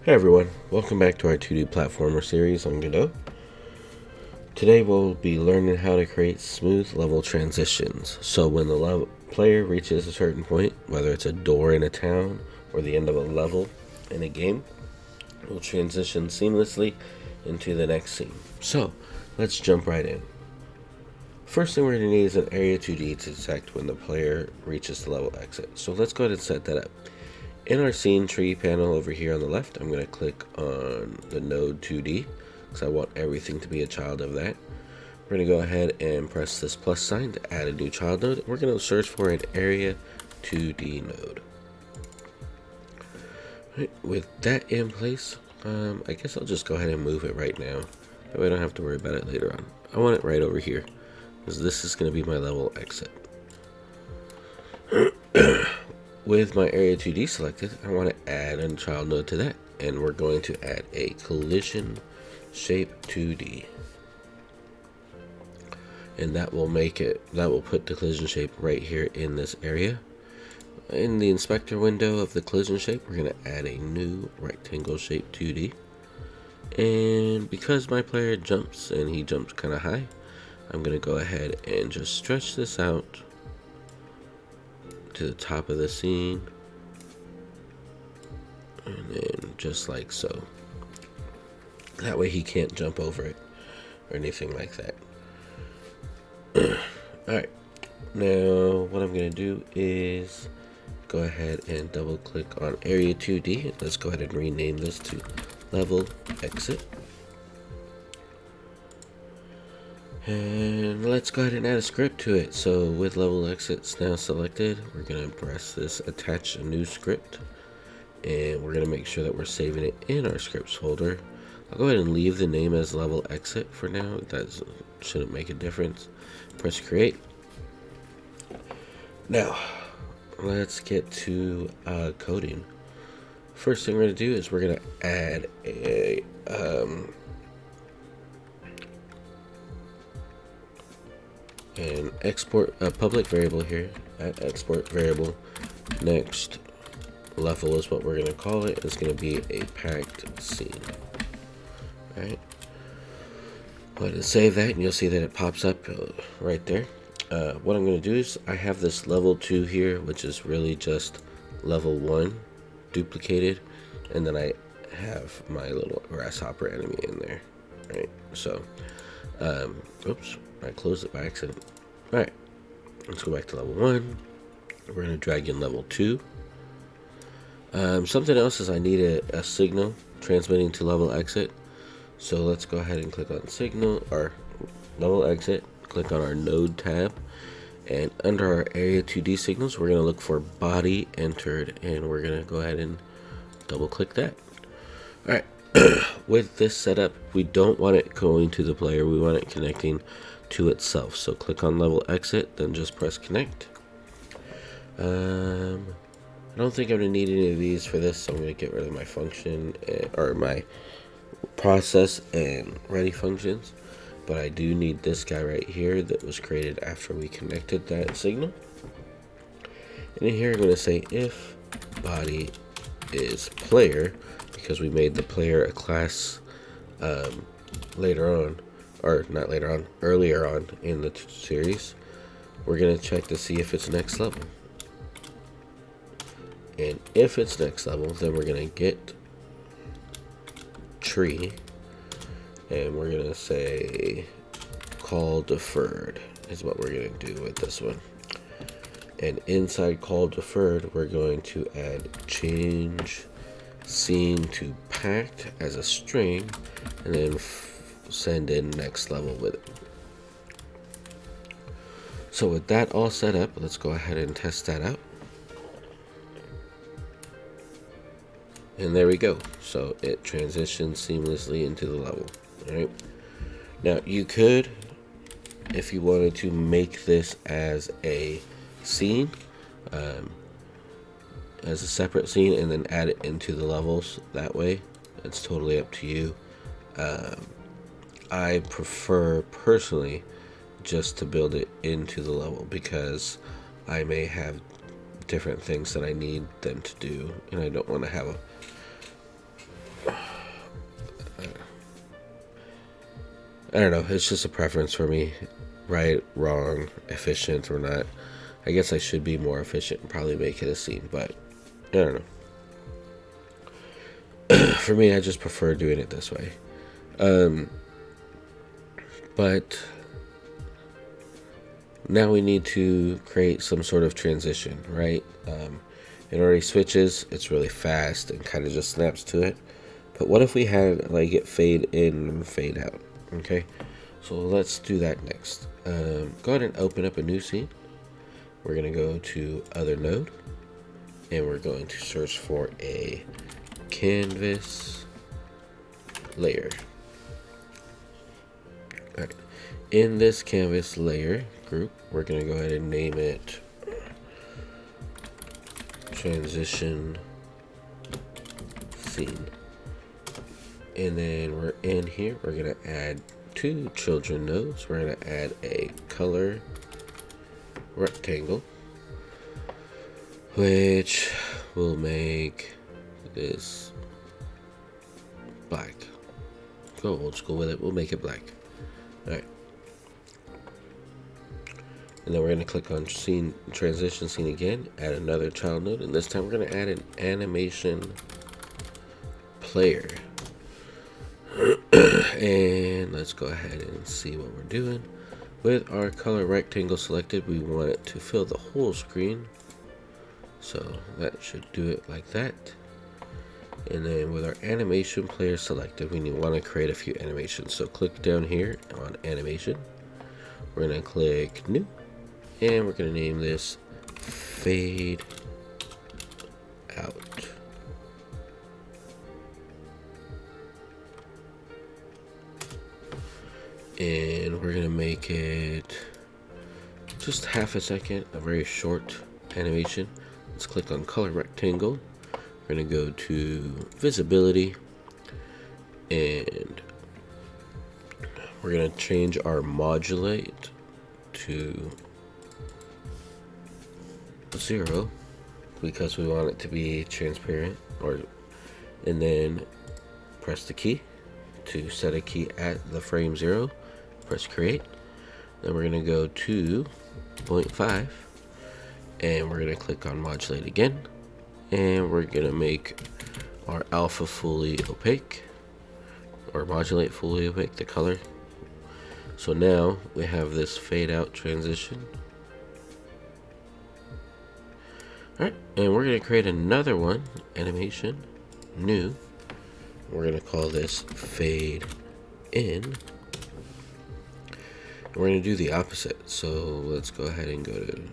Hey everyone, welcome back to our 2D platformer series on Godot. Today we'll be learning how to create smooth level transitions. So when the player reaches a certain point, whether it's a door in a town or the end of a level in a game, we'll transition seamlessly into the next scene. So let's jump right in. First thing we're going to need is an Area 2D to detect when the player reaches the level exit. So let's go ahead and set that up. In our scene tree panel over here on the left, I'm going to click on the node 2D because I want everything to be a child of that. We're going to go ahead and press this plus sign to add a new child node. We're going to search for an Area 2D node. Right, with that in place, I guess I'll just go ahead and move it right now. That way I don't have to worry about it later on. I want it right over here because this is going to be my level exit. With my Area 2D selected, I want to add a child node to that, and we're going to add a collision shape 2D, and that will put the collision shape right here in this area. In the inspector window of the collision shape, we're going to add a new rectangle shape 2D, and because my player jumps and he jumps kind of high, I'm going to go ahead and just stretch this out to the top of the scene, and then just like so. That way he can't jump over it or anything like that. Alright, now what I'm going to do is go ahead and double click on Area 2D. Let's go ahead and rename this to Level Exit. And let's go ahead and add a script to it. So with level exits now selected, we're going to press this attach a new script, and we're going to make sure that we're saving it in our scripts folder. I'll go ahead and leave the name as level exit for now. That shouldn't make a difference. Press create. Now let's get to coding. First thing we're going to do is we're going to add an export a public variable here at export variable. Next level is what we're going to call it. It's going to be a packed scene. Alright, go ahead and save that, and you'll see that it pops up right there. What I'm going to do is I have this level 2 here, which is really just level 1 duplicated, and then I have my little grasshopper enemy in there. Right, so oops, I closed it by accident. Alright, let's go back to level 1. We're going to drag in level 2. Something else is I need a signal transmitting to level exit. So let's go ahead and click on signal or level exit, click on our node tab, and under our Area 2D signals, we're going to look for body entered, and we're going to go ahead and double click that. Alright, with this setup, we don't want it going to the player, we want it connecting to itself. So click on level exit, then just press connect. I don't think I'm going to need any of these for this, so I'm going to get rid of my function or my process and ready functions. But I do need this guy right here that was created after we connected that signal. And in here I'm going to say if body is player, because we made the player a class later on, or not later on, earlier on in the series. We're going to check to see if it's next level. And if it's next level, then we're going to get tree, and we're going to say call deferred is what we're going to do with this one. And inside call deferred, we're going to add change scene to packed as a string, and then send in next level with it. So with that all set up, let's go ahead and test that out. And there we go. So it transitions seamlessly into the level. Alright. Now you could, if you wanted to, make this as a scene, as a separate scene, and then add it into the levels that way. It's totally up to you. I prefer personally just to build it into the level because I may have different things that I need them to do, and I don't want to have I don't know, it's just a preference for me. Right, wrong, efficient or not. I guess I should be more efficient and probably make it a scene, but I don't know. For me, I just prefer doing it this way. But now we need to create some sort of transition, right? It already switches, it's really fast and kind of just snaps to it. But what if we had like it fade in and fade out? Okay, so let's do that next. Go ahead and open up a new scene. We're going to go to other node and we're going to search for a canvas layer. All right. In this canvas layer group, we're going to go ahead and name it transition scene. And then we're in here, we're going to add 2 children nodes. We're going to add a color rectangle, which will make this black. Go old school with it, we'll make it black. Alright. And then we're going to click on scene, transition scene again, add another child node, and this time we're going to add an animation player. And let's go ahead and see what we're doing. With our color rectangle selected, we want it to fill the whole screen. So that should do it like that. And then with our animation player selected, we want to create a few animations. So click down here on animation. We're going to click new. And we're going to name this fade out. And we're gonna make it just half a second, a very short animation. Let's click on color rectangle. We're gonna go to visibility and we're gonna change our modulate to 0 because we want it to be transparent, and then press the key to set a key at the frame 0. Press create. Then we're going to go to 0.5 and we're going to click on modulate again, and we're going to make our alpha fully opaque, or modulate fully opaque, the color. So now we have this fade out transition. Alright, and we're going to create another one, animation new. We're going to call this fade in. We're going to do the opposite. So let's go ahead and go to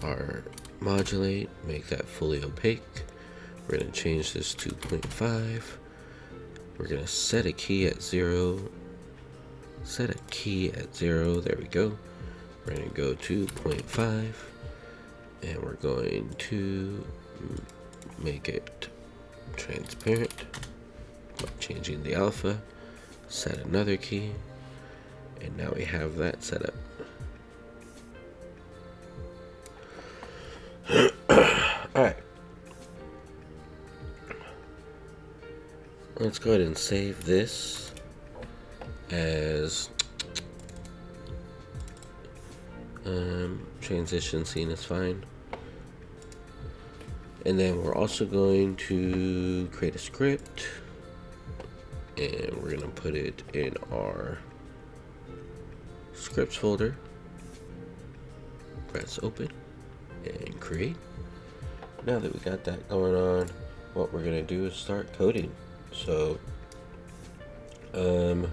our modulate, make that fully opaque. We're going to change this to 0.5. We're going to set a key at 0. Set a key at 0. There we go. We're going to go to 0.5. And we're going to make it transparent by changing the alpha. Set another key. And now we have that set up. Alright. Let's go ahead and save this as transition scene is fine. And then we're also going to create a script, and we're going to put it in our scripts folder. Press open and create. Now that we got that going on, what we're going to do is start coding. So we're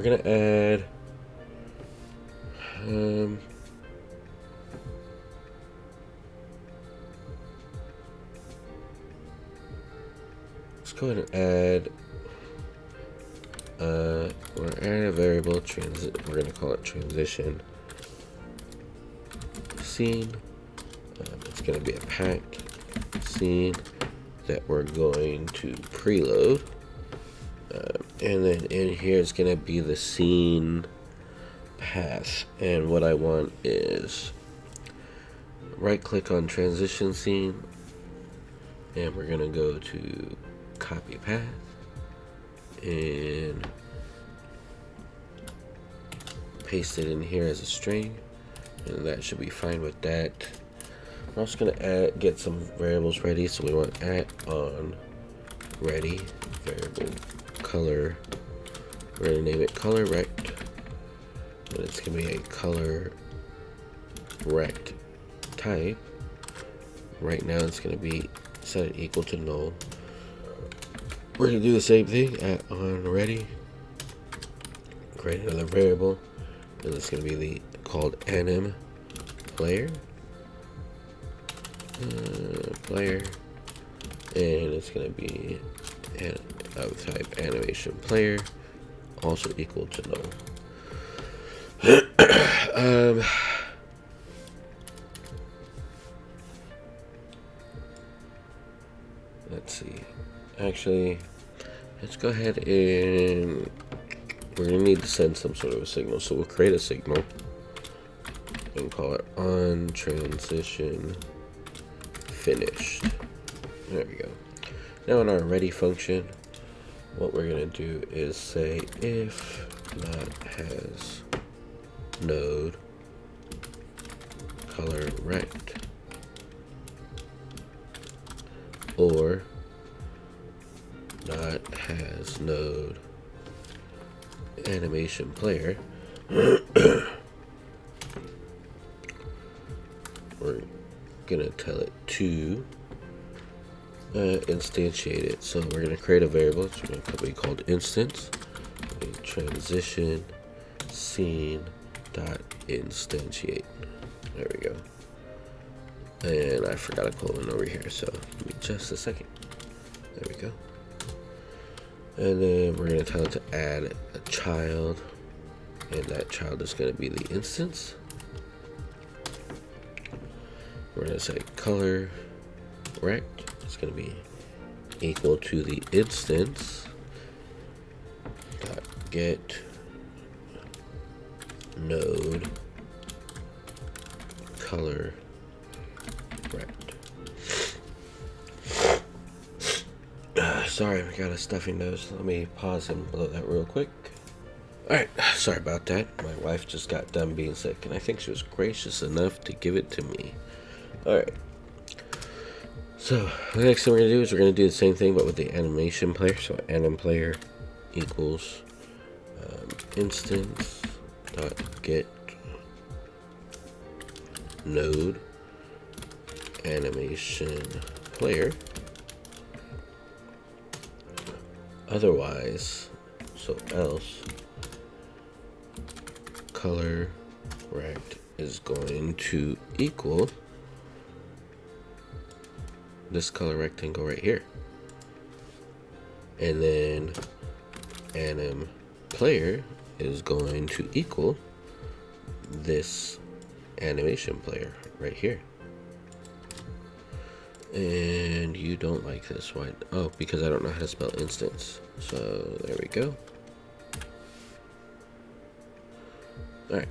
going to add let's go ahead and add we're adding a variable we're going to call it transition scene. It's going to be a packed scene that we're going to preload, and then in here is going to be the scene path. And what I want is right click on transition scene, and we're going to go to copy path and paste it in here as a string, and that should be fine with that. I'm also gonna get some variables ready. So we want @on ready variable color. We're gonna name it color rect, and it's gonna be a color rect type. Right now it's gonna be set it equal to null. We're gonna do the same thing @on ready. Create another variable, and it's gonna be called AnimationPlayer. Player, and it's gonna be of type AnimationPlayer, also equal to null. Let's see. Actually, let's go ahead and we're gonna need to send some sort of a signal. So we'll create a signal and call it on transition finished. There we go. Now in our ready function, what we're gonna do is say if not has node color rect or not has node AnimationPlayer. We're gonna tell it to instantiate it. So we're gonna create a variable. It's gonna be called instance transition scene dot instantiate. There we go. And I forgot a colon over here, so give me just a second. There we go. And then we're gonna tell it to add a child, and that child is gonna be the instance. We're gonna say color rect. It's gonna be equal to the instance dot get node color rect. Sorry, I got a stuffy nose. Let me pause and blow that real quick. Alright, sorry about that. My wife just got done being sick, and I think she was gracious enough to give it to me. Alright. So, the next thing we're going to do is we're going to do the same thing, but with the AnimationPlayer. So, AnimationPlayer equals instance dot get node AnimationPlayer. Otherwise, so else, color rect is going to equal this color rectangle right here, and then AnimationPlayer is going to equal this AnimationPlayer right here. And you don't like this, why? Oh, because I don't know how to spell instance. So there we go. All right.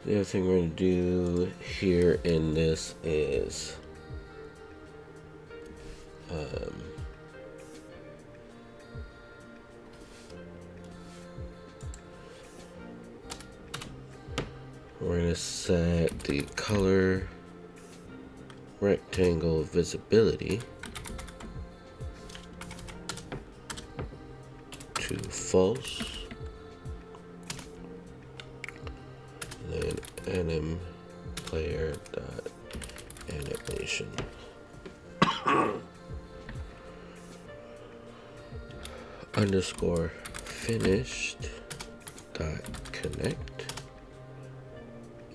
The other thing we're going to do here in this is we're going to set the color rectangle visibility to false. Then AnimationPlayer dot animation underscore finished dot connect,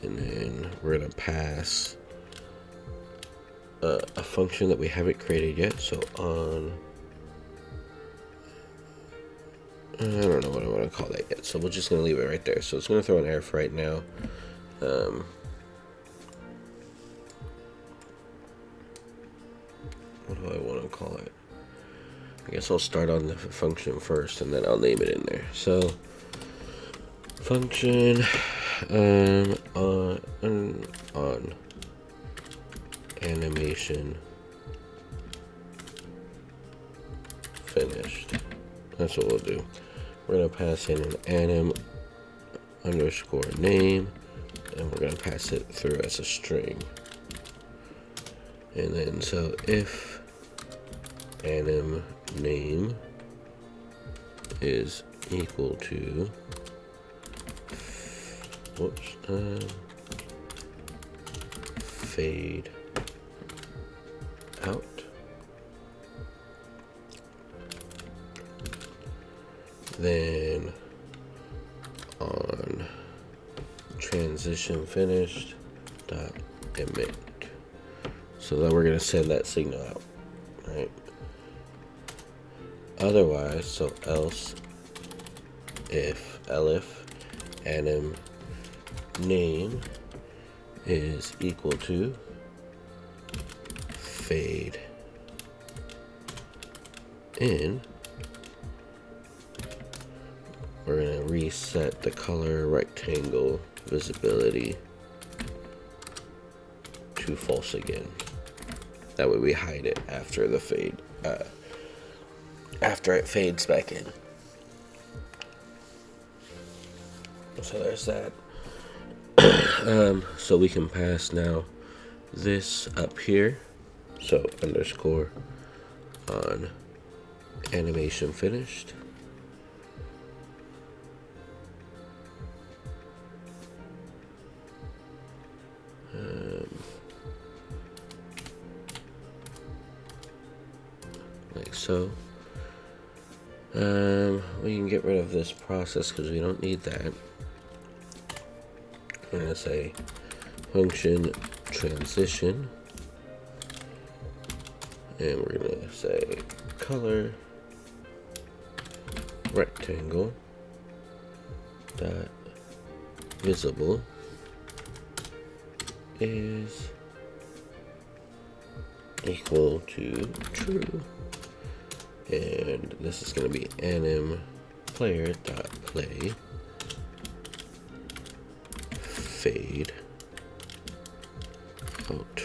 and then we're gonna pass a function that we haven't created yet. So on, I don't know what I want to call that yet, so we're just going to leave it right there. So it's going to throw an error for right now. What do I want to call it? I guess I'll start on the function first, and then I'll name it in there. So function on animation finished. That's what we'll do. We're gonna pass in an anim underscore name, and we're gonna pass it through as a string. And then so if anim name is equal to fade out, then on transition finished dot emit. So then we're gonna send that signal out, right? Otherwise, so else if elif anim name is equal to fade in, we're going to reset the color rectangle visibility to false again. That way we hide it after the fade, after it fades back in. So there's that. So we can pass now this up here. So underscore on animation finished. Like so. We can get rid of this process because we don't need that. We're going to say function transition, and we're going to say color rectangle dot visible is equal to true, and this is going to be AnimationPlayer dot play fade out,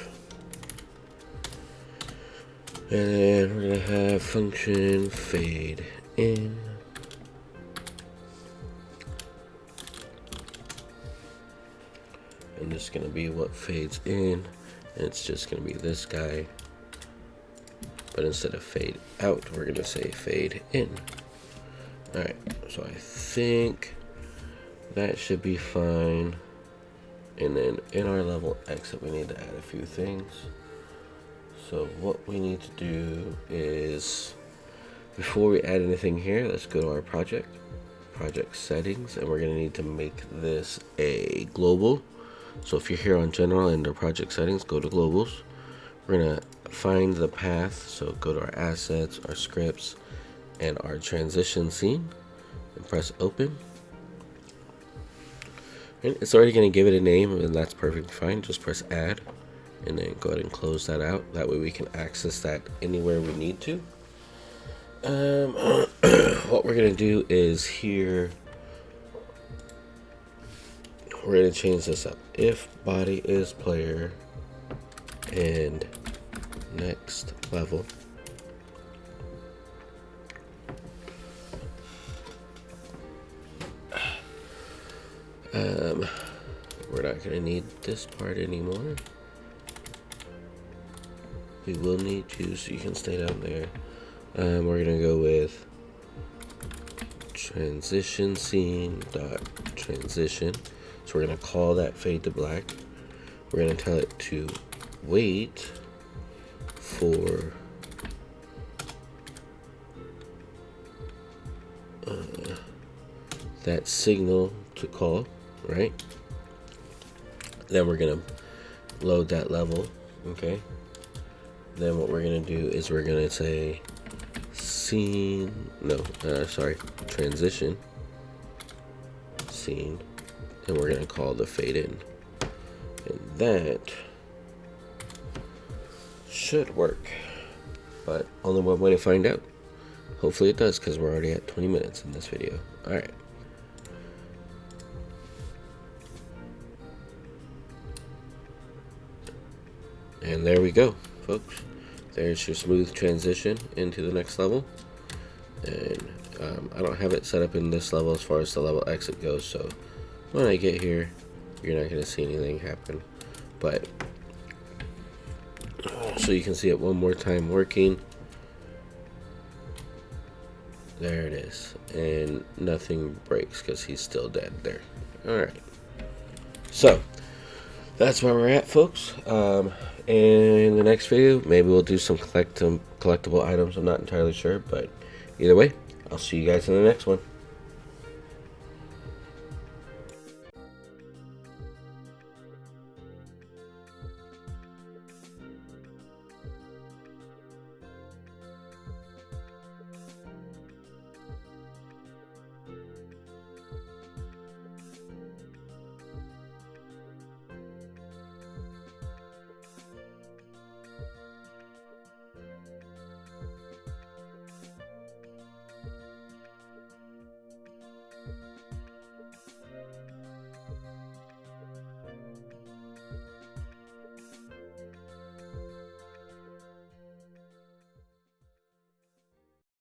and then we're gonna have function fade in, and this is gonna be what fades in, and it's just gonna be this guy, but instead of fade out, we're gonna say fade in. All right, so I think that should be fine. And then in our level exit, we need to add a few things. So what we need to do is, before we add anything here, let's go to our project settings, and we're gonna need to make this a global. So if you're here on general and under project settings, go to globals. We're gonna find the path. So go to our assets, our scripts, and our transition scene, and press open. It's already going to give it a name, and that's perfectly fine. Just press add, and then go ahead and close that out. That way we can access that anywhere we need to. What we're going to do is here, we're going to change this up. If body is player and next level, we're not going to need this part anymore. We will need to, so you can stay down there. We're going to go with transition scene dot transition. So we're going to call that fade to black. We're going to tell it to wait for that signal to call, right? Then we're gonna load that level, okay? Then what we're gonna do is we're gonna say transition scene, and we're gonna call the fade in, and that should work, but only one way to find out. Hopefully it does, because we're already at 20 minutes in this video. All right. And there we go, folks. There's your smooth transition into the next level. And I don't have it set up in this level as far as the level exit goes, so when I get here, you're not going to see anything happen. But so you can see it one more time working. There it is, and nothing breaks because he's still dead there. Alright, so that's where we're at, folks. In the next video, maybe we'll do some collectible items. I'm not entirely sure, but either way, I'll see you guys in the next one.